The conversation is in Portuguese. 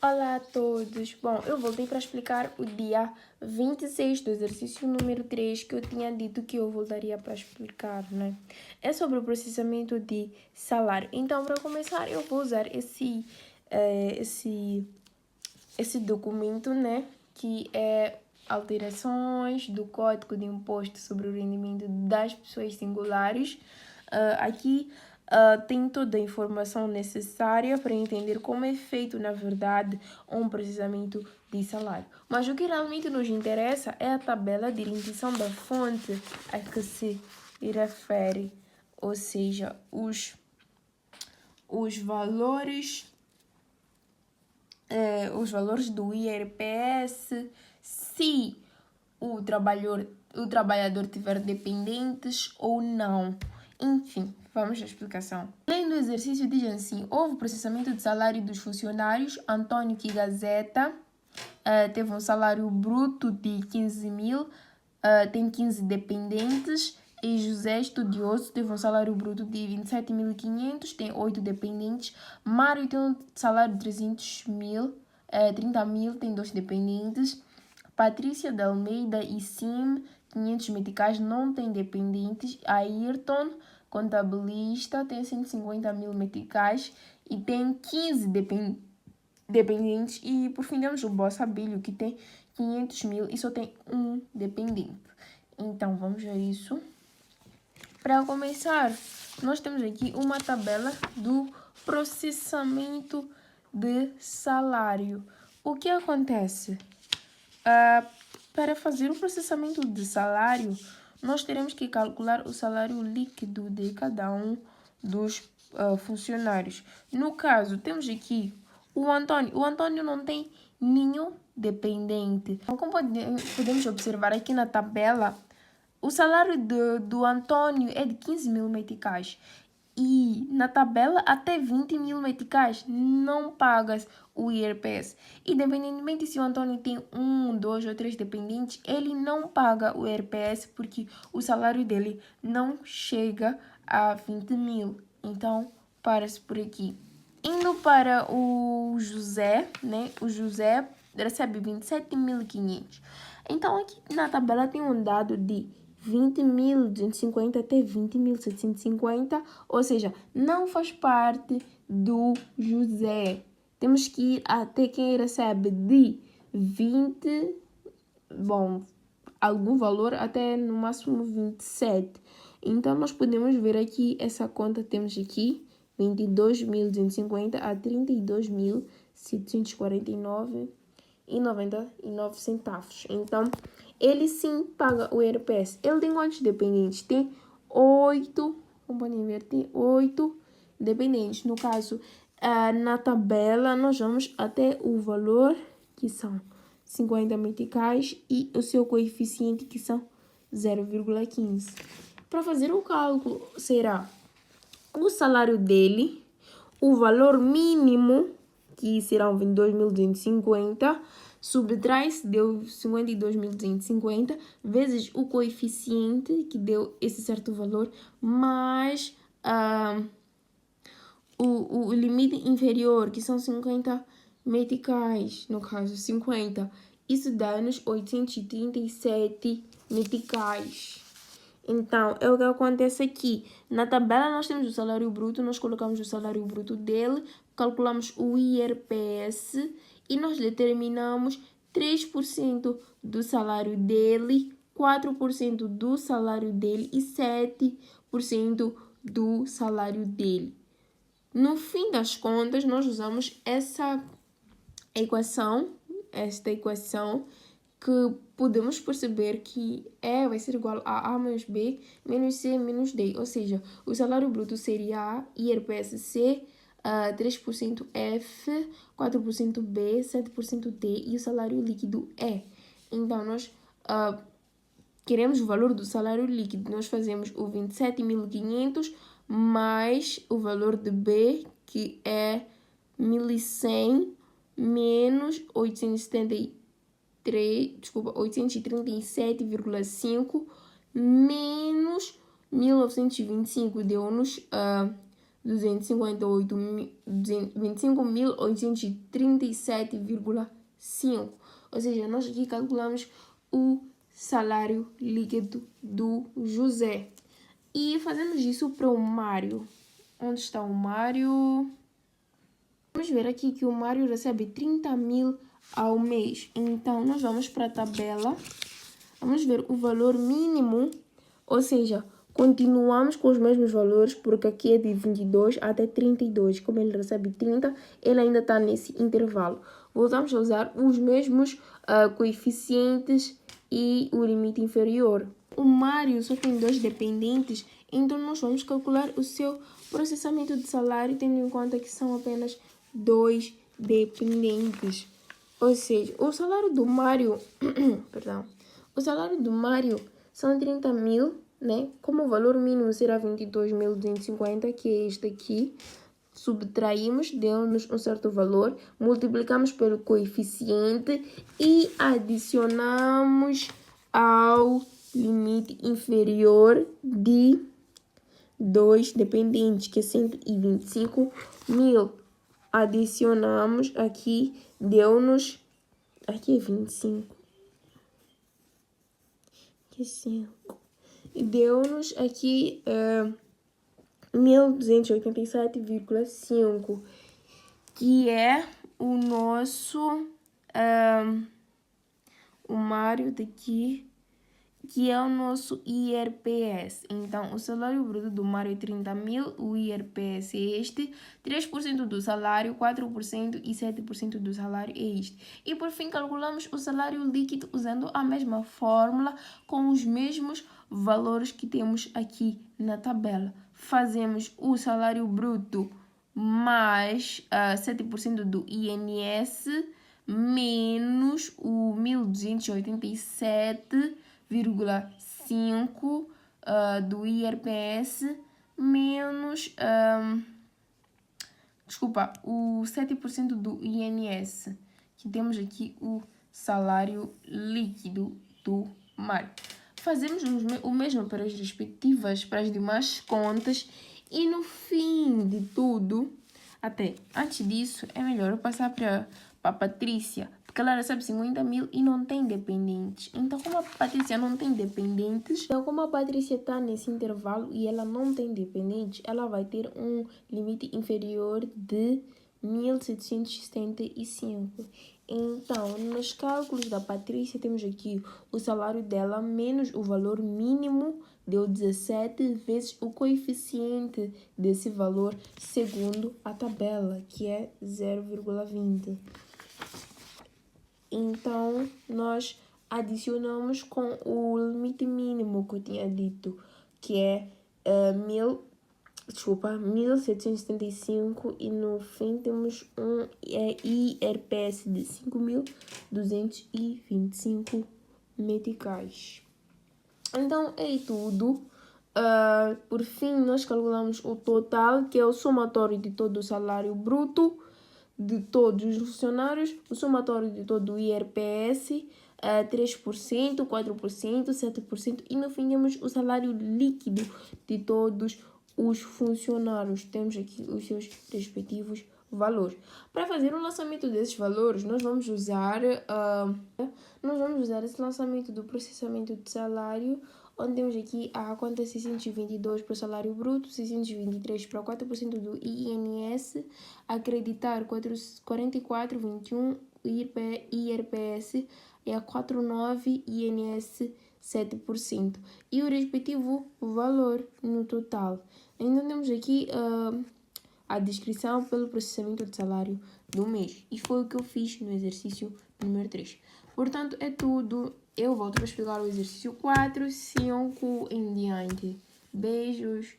Olá a todos! Bom, eu voltei para explicar o dia 26 do exercício número 3 que eu tinha dito que eu voltaria para explicar, né? É sobre o processamento de salário. Então, para começar, eu vou usar esse documento, né? Que é alterações do Código de Imposto sobre o Rendimento das Pessoas Singulares. Aqui tem toda a informação necessária para entender como é feito, na verdade, um processamento de salário. Mas o que realmente nos interessa é a tabela de rendição da fonte a que se refere, ou seja, os valores do IRPS, se o trabalhador tiver dependentes ou não. Enfim, vamos à explicação. Além do exercício, diz assim: houve processamento de salário dos funcionários. Antônio Quigazeta teve um salário bruto de 15 mil, tem 15 dependentes. E José Estudioso teve um salário bruto de 27.500, tem 8 dependentes. Mário tem um salário de 300 mil, 30 mil, tem 2 dependentes. Patrícia de Almeida e Sim, 500 meticais, não tem dependentes. Ayrton, contabilista, tem 150 mil meticais e tem 15 dependentes. E por fim temos o Bossa Bilho, que tem 500 mil e só tem um dependente. Então vamos a isso. Para começar, nós temos aqui uma tabela do processamento de salário. O que acontece? Para fazer o processamento de salário, nós teremos que calcular o salário líquido de cada um dos funcionários. No caso, temos aqui o Antônio. O Antônio não tem nenhum dependente. Então, como podemos observar aqui na tabela, o salário do Antônio é de 15 mil meticais. E na tabela, até 20 mil meticais não pagas o IRPS. Independentemente se o Antônio tem 1, 2 ou 3 dependentes, ele não paga o IRPS porque o salário dele não chega a 20 mil. Então, para-se por aqui. Indo para o José, né? O José recebe 27.500. Então, aqui na tabela tem um dado de 20.250 até 20.750, ou seja, não faz parte do José. Temos que ir até quem recebe de 20, algum valor até no máximo 27. Então, nós podemos ver aqui essa conta, temos aqui 22.250 a 32.749,99 centavos. Então, ele sim paga o IRPS. Ele tem quantos dependentes? Tem 8, como podem ver, tem 8 dependentes. No caso, na tabela, nós vamos até o valor, que são 50 meticais, e o seu coeficiente, que são 0,15. Para fazer o cálculo, será o salário dele, o valor mínimo, que serão 22.250, subtrai-se, deu 52.250, vezes o coeficiente, que deu esse certo valor, mais o limite inferior, que são 50 meticais, no caso 50, isso dá-nos 837 meticais. Então, é o que acontece aqui. Na tabela nós temos o salário bruto, nós colocamos o salário bruto dele, calculamos o IRPS e nós determinamos 3% do salário dele, 4% do salário dele e 7% do salário dele. No fim das contas, nós usamos esta equação, que podemos perceber que E vai ser igual a A menos B menos C menos D. Ou seja, o salário bruto seria A, IRPS C, 3% F, 4% B, 7% D e o salário líquido E. Então, nós queremos o valor do salário líquido. Nós fazemos o 27.500 mais o valor de B, que é 1.100 menos 837,5 menos 1925 deu-nos 25.837,5. Ou seja, nós aqui calculamos o salário líquido do José. E fazemos isso para o Mário. Onde está o Mário? Vamos ver aqui que o Mário recebe 30.000 ao mês. Então, nós vamos para a tabela. Vamos ver o valor mínimo. Ou seja, continuamos com os mesmos valores, porque aqui é de 22 até 32. Como ele recebe 30, ele ainda está nesse intervalo. Voltamos a usar os mesmos coeficientes e o limite inferior. O Mário só tem 2 dependentes, então nós vamos calcular o seu processamento de salário, tendo em conta que são apenas 2 dependentes. Ou seja, o salário do Mário, perdão, o salário do Mário são 30.000, né? Como o valor mínimo será 22.250, que é este aqui, subtraímos, deu-nos um certo valor, multiplicamos pelo coeficiente e adicionamos ao limite inferior de 2 dependentes, que é 125.000. Adicionamos aqui, deu-nos, aqui é 25, aqui é 5, e deu-nos aqui 1.287,5, que é o nosso, o Mário daqui, que é o nosso IRPS. Então, o salário bruto do Mário é 30.000, o IRPS é este, 3% do salário, 4% e 7% do salário é este. E, por fim, calculamos o salário líquido usando a mesma fórmula, com os mesmos valores que temos aqui na tabela. Fazemos o salário bruto mais 7% do INS, menos o 1.287,5 do IRPS, menos o 7% do INS, que temos aqui o salário líquido do Mário. Fazemos o mesmo para as respectivas, para as demais contas, e no fim de tudo, até antes disso, é melhor eu passar para a Patrícia, porque ela recebe 50.000 e não tem dependentes. Então, como a Patrícia não tem dependentes, então como a Patrícia está nesse intervalo e ela não tem dependentes, ela vai ter um limite inferior de 1.775. Então, nos cálculos da Patrícia, temos aqui o salário dela menos o valor mínimo, deu 17 vezes o coeficiente desse valor, segundo a tabela, que é 0,20. Então, nós adicionamos com o limite mínimo que eu tinha dito, que é 1.775, e no fim temos um IRPS de 5.225 meticais. Então, é tudo. Por fim, nós calculamos o total, que é o somatório de todo o salário bruto de todos os funcionários, o somatório de todo o IRPS, 3%, 4%, 7%, e no fim temos o salário líquido de todos os funcionários. Temos aqui os seus respectivos valores. Para fazer o lançamento desses valores, nós vamos usar esse lançamento do processamento de salário, onde temos aqui a conta 622 para o salário bruto, 623 para o 4% do INS, acreditar 44,21 IRPS e a 49 INS 7%, e o respectivo valor no total. Então temos aqui a descrição pelo processamento de salário do mês. E foi o que eu fiz no exercício número 3. Portanto, é tudo. Eu volto para explicar o exercício 4, 5 em diante. Beijos!